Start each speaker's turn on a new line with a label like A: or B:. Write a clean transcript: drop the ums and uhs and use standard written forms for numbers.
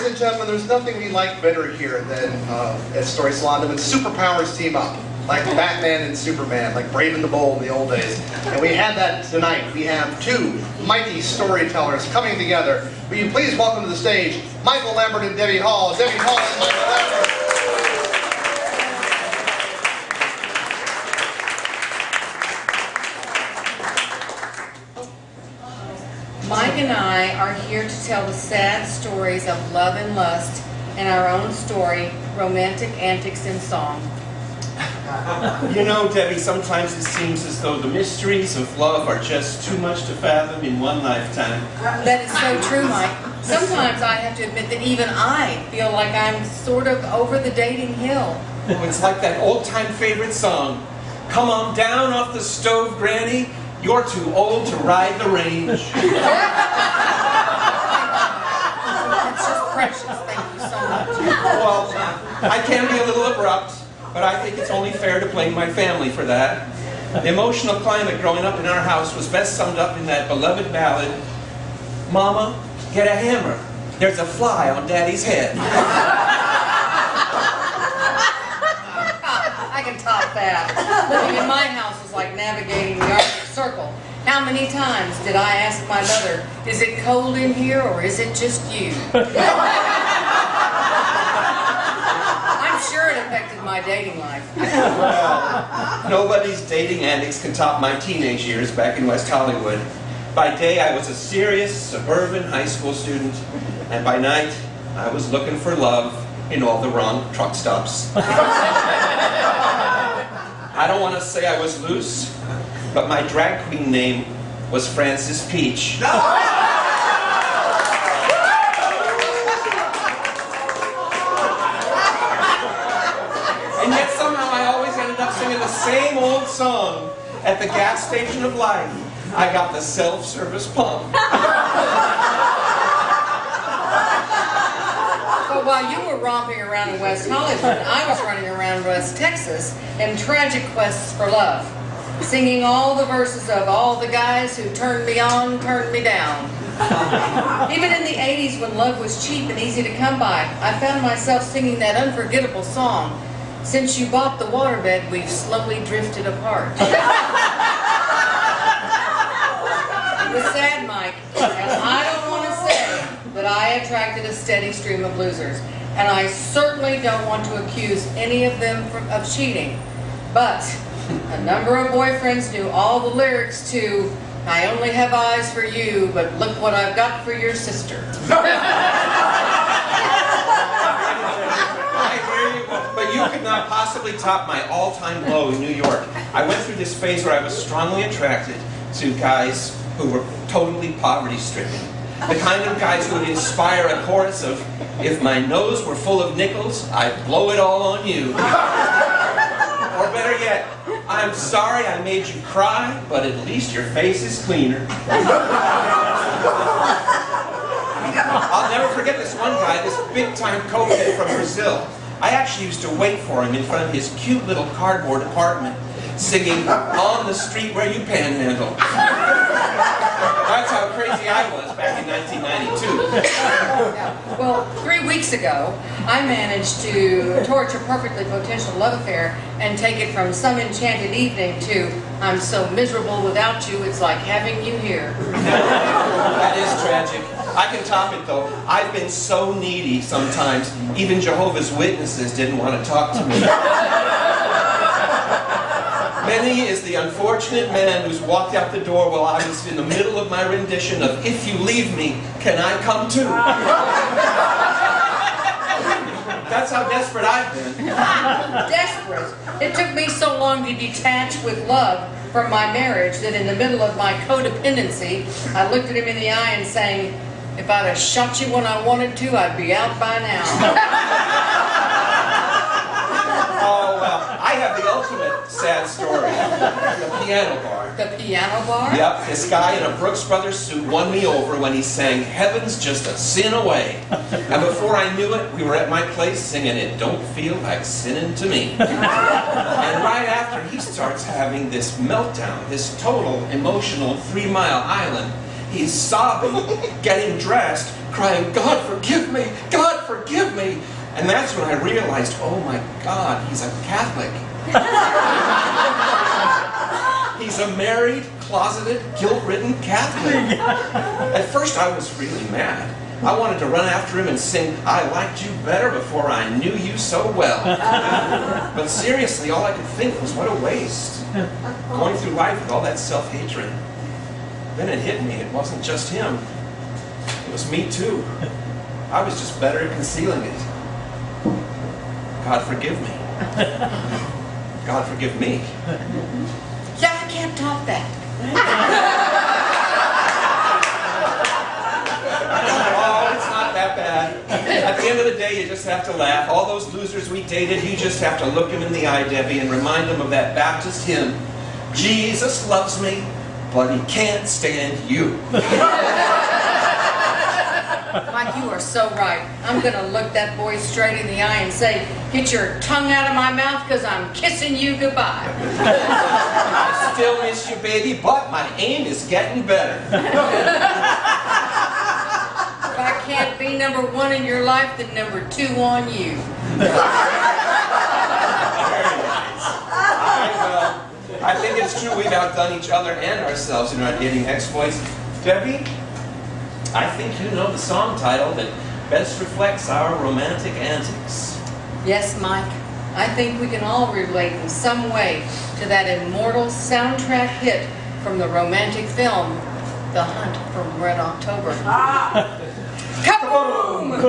A: Ladies and gentlemen, there's nothing we like better here than at Story Salon when superpowers team up, like Batman and Superman, like Brave and the Bold in the old days. And we have that tonight. We have two mighty storytellers coming together. Will you please welcome to the stage Michael Lambert and Debbie Hall. Debbie Hall and Michael Lambert.
B: Mike and I are here to tell the sad stories of love and lust and our own story, romantic antics in song.
C: You know, Debbie, sometimes it seems as though the mysteries of love are just too much to fathom in one lifetime.
B: That is so true, Mike. Sometimes I have to admit that even I feel like I'm sort of over the dating hill.
C: Oh, it's like that old-time favorite song. Come on down off the stove, Granny. You're too old to ride the range.
B: That's just precious. Thank you so much.
C: Well, I can be a little abrupt, but I think it's only fair to blame my family for that. The emotional climate growing up in our house was best summed up in that beloved ballad, Mama, get a hammer. There's a fly on Daddy's head.
B: I can top that. Living in my house was like navigating the Arctic Circle. How many times did I ask my mother, is it cold in here or is it just you? I'm sure it affected my dating life.
C: Well, nobody's dating antics can top my teenage years back in West Hollywood. By day, I was a serious suburban high school student, and by night, I was looking for love in all the wrong truck stops. I don't want to say I was loose, but my drag queen name was Frances Peach. And yet somehow I always ended up singing the same old song. At the gas station of life, I got the self-service pump.
B: But while you were romping around in West Hollywood, I was running around West Texas in tragic quests for love, singing all the verses of all the guys who turned me on, turned me down. Even in the 80s, when love was cheap and easy to come by, I found myself singing that unforgettable song, Since You Bought the Waterbed, We've Slowly Drifted Apart. It was sad, Mike, and I don't want to say that I attracted a steady stream of losers, and I certainly don't want to accuse any of them of cheating, but a number of boyfriends knew all the lyrics to I Only Have Eyes for You, but look what I've got for your sister.
C: I hear you, but you could not possibly top my all-time low in New York. I went through this phase where I was strongly attracted to guys who were totally poverty-stricken. The kind of guys who would inspire a chorus of, if my nose were full of nickels, I'd blow it all on you. Or better yet, I'm sorry I made you cry, but at least your face is cleaner. I'll never forget this one guy, this big-time cokehead from Brazil. I actually used to wait for him in front of his cute little cardboard apartment, singing On the Street Where You Panhandle. That's how crazy I was back in 1992.
B: Well, 3 weeks ago, I managed to torch a perfectly potential love affair and take it from some enchanted evening to I'm so miserable without you, it's like having you here.
C: That is tragic. I can top it though. I've been so needy sometimes, even Jehovah's Witnesses didn't want to talk to me. Many is the unfortunate man who's walked out the door while I was in the middle of my rendition of If You Leave Me, Can I Come Too? That's how desperate I've been.
B: Desperate? It took me so long to detach with love from my marriage that in the middle of my codependency, I looked at him in the eye and sang, if I'd have shot you when I wanted to, I'd be out by now.
C: Oh, well, I have the ultimate sad story. The piano bar.
B: The piano bar?
C: Yep, this guy in a Brooks Brothers suit won me over when he sang Heaven's Just a Sin Away. And before I knew it, we were at my place singing It Don't Feel Like Sinning to Me. And right after, he starts having this meltdown, this total emotional 3 Mile Island. He's sobbing, getting dressed, crying, God forgive me, God forgive me. And that's when I realized, oh my God, he's a Catholic. He's a married, closeted, guilt-ridden Catholic. At first I was really mad. I wanted to run after him and sing, I liked you better before I knew you so well. But seriously, all I could think was, what a waste. Going through life with all that self-hatred. Then it hit me, it wasn't just him. It was me too. I was just better at concealing it. God forgive me. God forgive me.
B: Yeah, I can't top that.
C: Oh, it's not that bad. At the end of the day, you just have to laugh. All those losers we dated, you just have to look them in the eye, Debbie, and remind them of that Baptist hymn. Jesus loves me, but he can't stand you.
B: Mike, you are so right. I'm going to look that boy straight in the eye and say, get your tongue out of my mouth because I'm kissing you goodbye.
C: I still miss you, baby, but my aim is getting better.
B: If I can't be number 1 in your life, then number 2 on you.
C: I think it's true we've outdone each other and ourselves in our dating exploits. Debbie, I think you know the song title that best reflects our romantic antics.
B: Yes, Mike. I think we can all relate in some way to that immortal soundtrack hit from the romantic film, The Hunt for Red October. Kaboom!